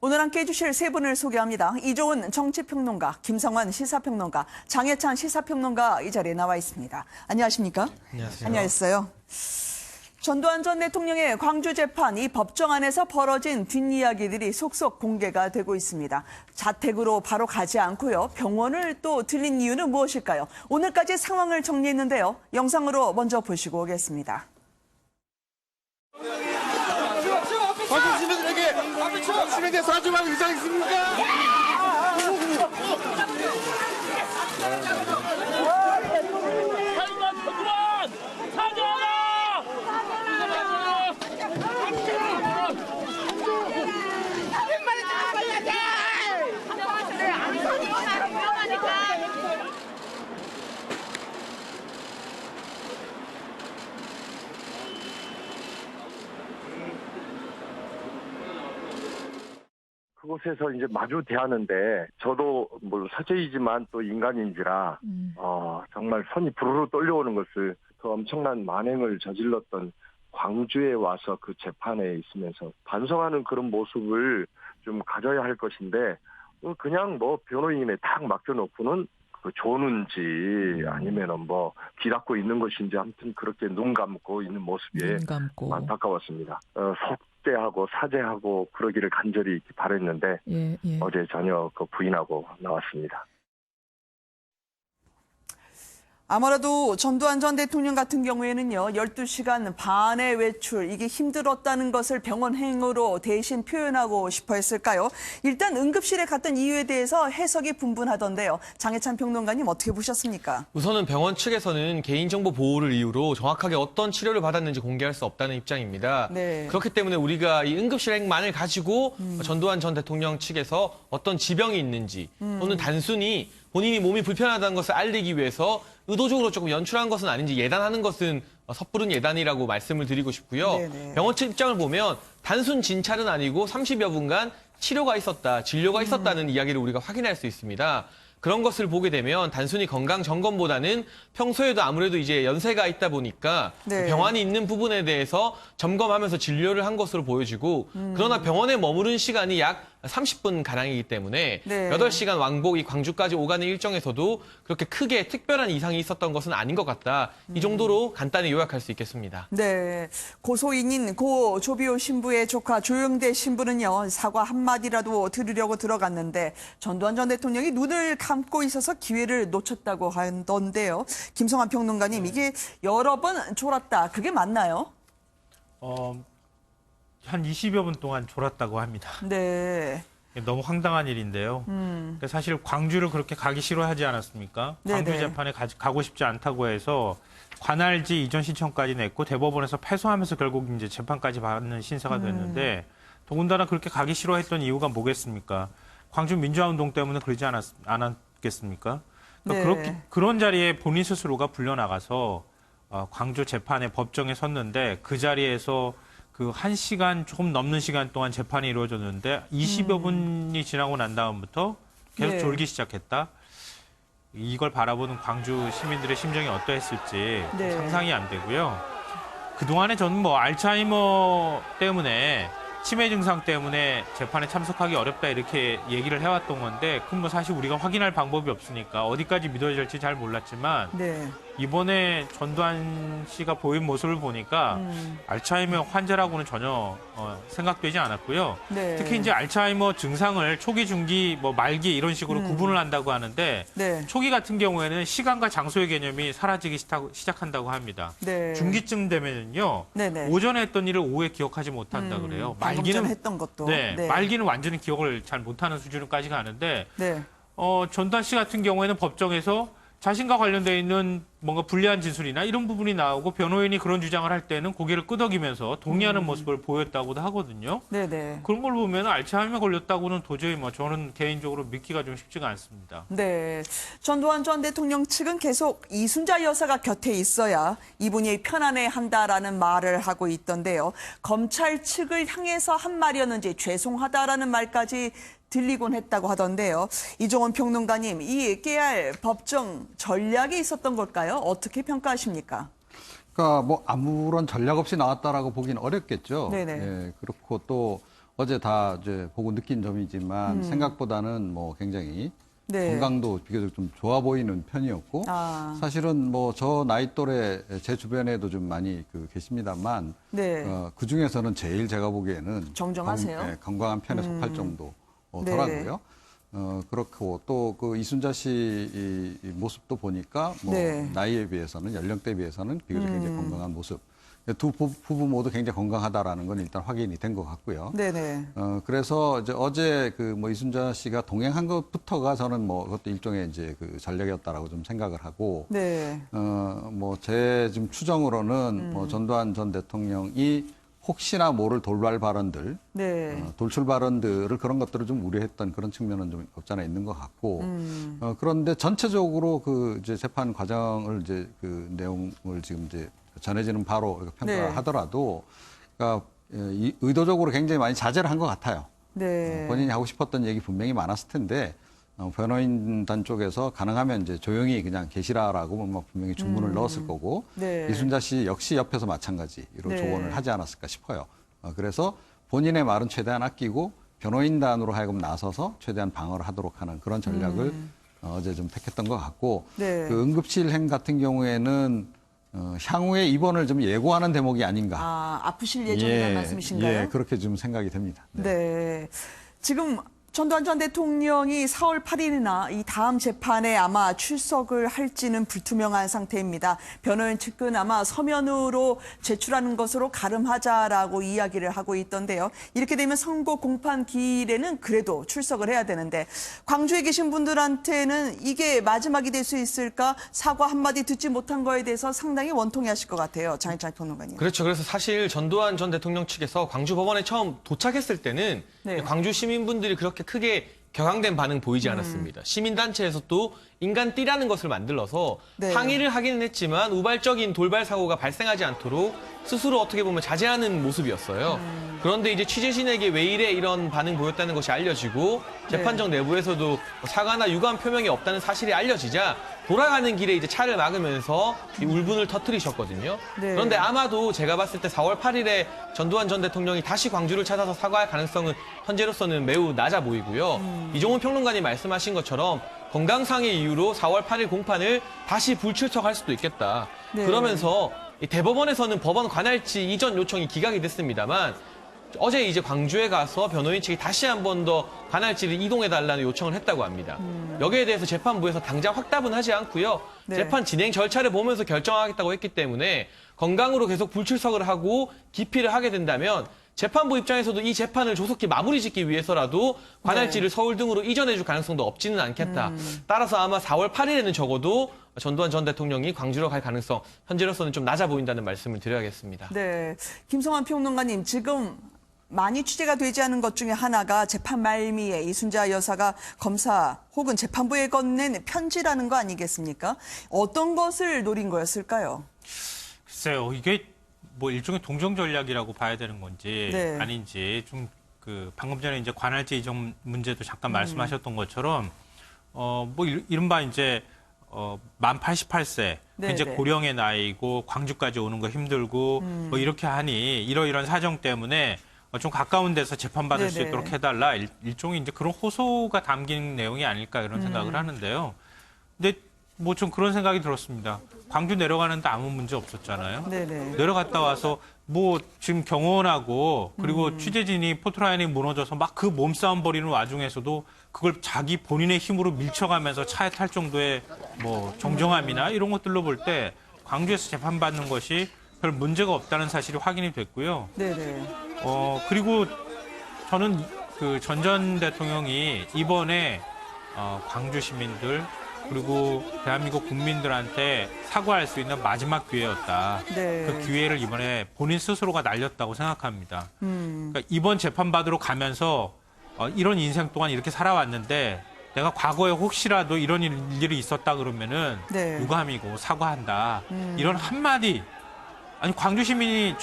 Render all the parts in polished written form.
오늘 함께 해주실 세 분을 소개합니다. 이종훈 정치평론가, 김성환 시사평론가, 장혜찬 시사평론가 이 자리에 나와 있습니다. 안녕하십니까? 안녕하세요. 안녕하세요. 전두환 전 대통령의 광주 재판, 이 법정 안에서 벌어진 뒷이야기들이 속속 공개가 되고 있습니다. 자택으로 바로 가지 않고요. 병원을 또 들린 이유는 무엇일까요? 오늘까지 상황을 정리했는데요. 영상으로 먼저 보시고 오겠습니다. 광주 시민들에게 시민대 사주만 의사 있습니까? 그곳에서 이제 마주 대하는데 저도 뭐 사제이지만 또 인간인지라 정말 손이 부르르 떨려오는 것을 그 엄청난 만행을 저질렀던 광주에 와서 그 재판에 있으면서 반성하는 그런 모습을 좀 가져야 할 것인데 그냥 뭐 변호인에 딱 맡겨놓고는 그 조는지 아니면은 뭐 기닫고 있는 것인지 아무튼 그렇게 눈 감고 있는 모습이 안타까웠습니다. 속대하고 사죄하고 그러기를 간절히 바랬는데 어제 저녁 부인하고 나왔습니다. 아무래도 전두환 전 대통령 같은 경우에는요, 12시간 반의 외출, 이게 힘들었다는 것을 병원 행으로 대신 표현하고 싶어 했을까요? 일단 응급실에 갔던 이유에 대해서 해석이 분분하던데요. 장혜찬 평론가님 어떻게 보셨습니까? 우선은 병원 측에서는 개인정보 보호를 이유로 정확하게 어떤 치료를 받았는지 공개할 수 없다는 입장입니다. 네. 그렇기 때문에 우리가 이 응급실 행만을 가지고 전두환 전 대통령 측에서 어떤 지병이 있는지 또는 단순히 본인이 몸이 불편하다는 것을 알리기 위해서 의도적으로 조금 연출한 것은 아닌지 예단하는 것은 섣부른 예단이라고 말씀을 드리고 싶고요. 네네. 병원 측 입장을 보면 단순 진찰은 아니고 30여 분간 치료가 있었다, 진료가 있었다는 이야기를 우리가 확인할 수 있습니다. 그런 것을 보게 되면 단순히 건강 점검보다는 평소에도 아무래도 이제 연세가 있다 보니까 네. 병환이 있는 부분에 대해서 점검하면서 진료를 한 것으로 보여지고 그러나 병원에 머무른 시간이 약 30분 가량이기 때문에 네. 8시간 왕복 이 광주까지 오가는 일정에서도 그렇게 크게 특별한 이상이 있었던 것은 아닌 것 같다. 이 정도로 간단히 요약할 수 있겠습니다. 네, 고소인인 고 조비오 신부의 조카 조영대 신부는요, 사과 한마디라도 들으려고 들어갔는데 전두환 전 대통령이 눈을 감고 있어서 기회를 놓쳤다고 하던데요. 김성환 평론가님, 이게 여러 번 졸았다, 그게 맞나요? 한 20여 분 동안 졸았다고 합니다. 네. 너무 황당한 일인데요. 사실 광주를 그렇게 가기 싫어하지 않았습니까? 광주 네네. 재판에 가고 싶지 않다고 해서 관할지 이전 신청까지 냈고 대법원에서 패소하면서 결국 이제 재판까지 받는 신세가 됐는데 더군다나 그렇게 가기 싫어했던 이유가 뭐겠습니까? 광주 민주화운동 때문에 그러지 않았겠습니까? 그러니까 네. 그런 자리에 본인 스스로가 불려나가서 광주 재판에 법정에 섰는데 그 자리에서 그 1시간 조금 넘는 시간 동안 재판이 이루어졌는데 20여 분이 지나고 난 다음부터 계속 네. 졸기 시작했다. 이걸 바라보는 광주 시민들의 심정이 어떠했을지 네. 상상이 안 되고요. 그동안에 저는 뭐 알츠하이머 때문에 치매 증상 때문에 재판에 참석하기 어렵다 이렇게 얘기를 해왔던 건데 그건 뭐 사실 우리가 확인할 방법이 없으니까 어디까지 믿어야 될지 잘 몰랐지만 네. 이번에 전두환 씨가 보인 모습을 보니까 알츠하이머 환자라고는 전혀 생각되지 않았고요. 네. 특히 이제 알츠하이머 증상을 초기, 중기, 뭐 말기 이런 식으로 구분을 한다고 하는데 네. 초기 같은 경우에는 시간과 장소의 개념이 사라지기 시작한다고 합니다. 네. 중기쯤 되면요, 네네. 오전에 했던 일을 오후에 기억하지 못한다 그래요. 방금 전에 했던 것도. 네, 네. 말기는 완전히 기억을 잘 못하는 수준까지 가는데 네. 전두환 씨 같은 경우에는 법정에서 자신과 관련돼 있는 뭔가 불리한 진술이나 이런 부분이 나오고 변호인이 그런 주장을 할 때는 고개를 끄덕이면서 동의하는 모습을 보였다고도 하거든요. 네네. 그런 걸 보면 알츠하이머 걸렸다고는 도저히 뭐 저는 개인적으로 믿기가 좀 쉽지가 않습니다. 네. 전두환 전 대통령 측은 계속 이순자 여사가 곁에 있어야 이분이 편안해한다라는 말을 하고 있던데요. 검찰 측을 향해서 한 말이었는지 죄송하다라는 말까지 들리곤 했다고 하던데요. 이종훈 평론가님, 이 깨알 법정 전략이 있었던 걸까요? 어떻게 평가하십니까? 그러니까 뭐 아무런 전략 없이 나왔다라고 보기는 어렵겠죠. 네네. 예, 그렇고 또 어제 다 이제 보고 느낀 점이지만 생각보다는 뭐 굉장히 네. 건강도 비교적 좀 좋아 보이는 편이었고 사실은 뭐 저 나이 또래 제 주변에도 좀 많이 계십니다만 네. 그 중에서는 제일 제가 보기에는 정정하세요? 건강한 편에 속할 정도더라고요. 그렇고 또 그 이순자 씨 이 모습도 보니까 뭐 네. 나이에 비해서는 연령대에 비해서는 비교적 굉장히 건강한 모습. 두 부부 모두 굉장히 건강하다라는 건 일단 확인이 된 것 같고요. 네네. 그래서 이제 어제 그 뭐 이순자 씨가 동행한 것부터가 저는 뭐 그것도 일종의 이제 그 전략이었다라고 좀 생각을 하고, 네. 뭐 제 지금 추정으로는 뭐 전두환 전 대통령이 혹시나 모를 돌발 발언들, 네. 돌출 발언들을 그런 것들을 좀 우려했던 그런 측면은 좀 없잖아 있는 것 같고, 그런데 전체적으로 그 이제 재판 과정을 이제 그 내용을 지금 이제 전해지는 바로 평가하더라도, 그러니까 의도적으로 굉장히 많이 자제를 한 것 같아요. 네. 본인이 하고 싶었던 얘기 분명히 많았을 텐데 변호인단 쪽에서 가능하면 이제 조용히 그냥 계시라라고 뭐 분명히 주문을 넣었을 거고 네. 이순자 씨 역시 옆에서 마찬가지로 네. 조언을 하지 않았을까 싶어요. 그래서 본인의 말은 최대한 아끼고 변호인단으로 하여금 나서서 최대한 방어를 하도록 하는 그런 전략을 어제 좀 택했던 것 같고 네. 그 응급실 행 같은 경우에는 향후에 입원을 좀 예고하는 대목이 아닌가. 아프실 예정이라는 말씀이신가요? 예, 그렇게 좀 생각이 됩니다. 네. 지금 전두환 전 대통령이 4월 8일이나 이 다음 재판에 아마 출석을 할지는 불투명한 상태입니다. 변호인 측은 아마 서면으로 제출하는 것으로 가름하자라고 이야기를 하고 있던데요. 이렇게 되면 선고 공판 기일에는 그래도 출석을 해야 되는데 광주에 계신 분들한테는 이게 마지막이 될 수 있을까? 사과 한마디 듣지 못한 거에 대해서 상당히 원통해하실 것 같아요. 장희찬 평론가님. 그렇죠. 그래서 사실 전두환 전 대통령 측에서 광주 법원에 처음 도착했을 때는 네. 광주 시민분들이 그렇게 크게 격앙된 반응 보이지 않았습니다. 시민단체에서 또 인간띠라는 것을 만들어서 네. 항의를 하기는 했지만 우발적인 돌발 사고가 발생하지 않도록 스스로 어떻게 보면 자제하는 모습이었어요. 그런데 이제 취재진에게 왜 이래 이런 반응 보였다는 것이 알려지고 재판정 내부에서도 사과나 유감 표명이 없다는 사실이 알려지자 돌아가는 길에 이제 차를 막으면서 이 울분을 터뜨리셨거든요. 네. 그런데 아마도 제가 봤을 때 4월 8일에 전두환 전 대통령이 다시 광주를 찾아서 사과할 가능성은 현재로서는 매우 낮아 보이고요. 이종훈 평론가님 말씀하신 것처럼 건강상의 이유로 4월 8일 공판을 다시 불출석할 수도 있겠다. 네. 그러면서 이 대법원에서는 법원 관할지 이전 요청이 기각이 됐습니다만 어제 이제 광주에 가서 변호인 측이 다시 한 번 더 관할지를 이동해달라는 요청을 했다고 합니다. 여기에 대해서 재판부에서 당장 확답은 하지 않고요. 네. 재판 진행 절차를 보면서 결정하겠다고 했기 때문에 건강으로 계속 불출석을 하고 기피를 하게 된다면 재판부 입장에서도 이 재판을 조속히 마무리 짓기 위해서라도 관할지를 서울 등으로 이전해줄 가능성도 없지는 않겠다. 따라서 아마 4월 8일에는 적어도 전두환 전 대통령이 광주로 갈 가능성 현재로서는 좀 낮아 보인다는 말씀을 드려야겠습니다. 네. 김성환 평론가님, 지금 많이 취재가 되지 않은 것 중에 하나가 재판 말미에 이순자 여사가 검사 혹은 재판부에 건넨 편지라는 거 아니겠습니까? 어떤 것을 노린 거였을까요? 글쎄요, 이게 뭐 일종의 동정 전략이라고 봐야 되는 건지 네. 아닌지 좀 방금 전에 이제 관할지 이전 문제도 잠깐 말씀하셨던 것처럼 뭐 이른바 이제 만 88세 네, 이제 네. 고령의 나이고 광주까지 오는 거 힘들고 뭐 이렇게 하니 이러이런 사정 때문에 좀 가까운 데서 재판받을 수 네네. 있도록 해달라 일종의 이제 그런 호소가 담긴 내용이 아닐까 이런 생각을 하는데요. 근데 뭐 좀 그런 생각이 들었습니다. 광주 내려가는데 아무 문제 없었잖아요. 네네. 내려갔다 와서 뭐 지금 경호원하고 그리고 취재진이 포토라인이 무너져서 막 그 몸싸움 벌이는 와중에서도 그걸 자기 본인의 힘으로 밀쳐가면서 차에 탈 정도의 뭐 정정함이나 이런 것들로 볼 때 광주에서 재판받는 것이 별 문제가 없다는 사실이 확인이 됐고요. 네네. 그리고 저는 그 전 전 대통령이 이번에 광주 시민들 그리고 대한민국 국민들한테 사과할 수 있는 마지막 기회였다. 네. 그 기회를 이번에 본인 스스로가 날렸다고 생각합니다. 그러니까 이번 재판받으러 가면서 이런 인생 동안 이렇게 살아왔는데 내가 과거에 혹시라도 이런 일이 있었다 그러면은 네. 유감이고 사과한다. 이런 한마디 아니 광주 시민이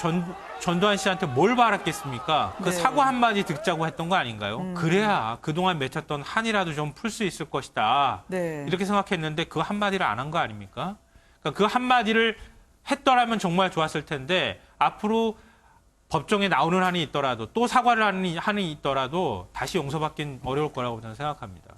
전두환 씨한테 뭘 바랐겠습니까? 그 네. 사과 한마디 듣자고 했던 거 아닌가요? 그래야 그동안 맺혔던 한이라도 좀 풀 수 있을 것이다. 네. 이렇게 생각했는데 그 한마디를 안 한 거 아닙니까? 그러니까 그 한마디를 했더라면 정말 좋았을 텐데 앞으로 법정에 나오는 한이 있더라도 또 사과를 하는 한이 있더라도 다시 용서받긴 어려울 거라고 저는 생각합니다.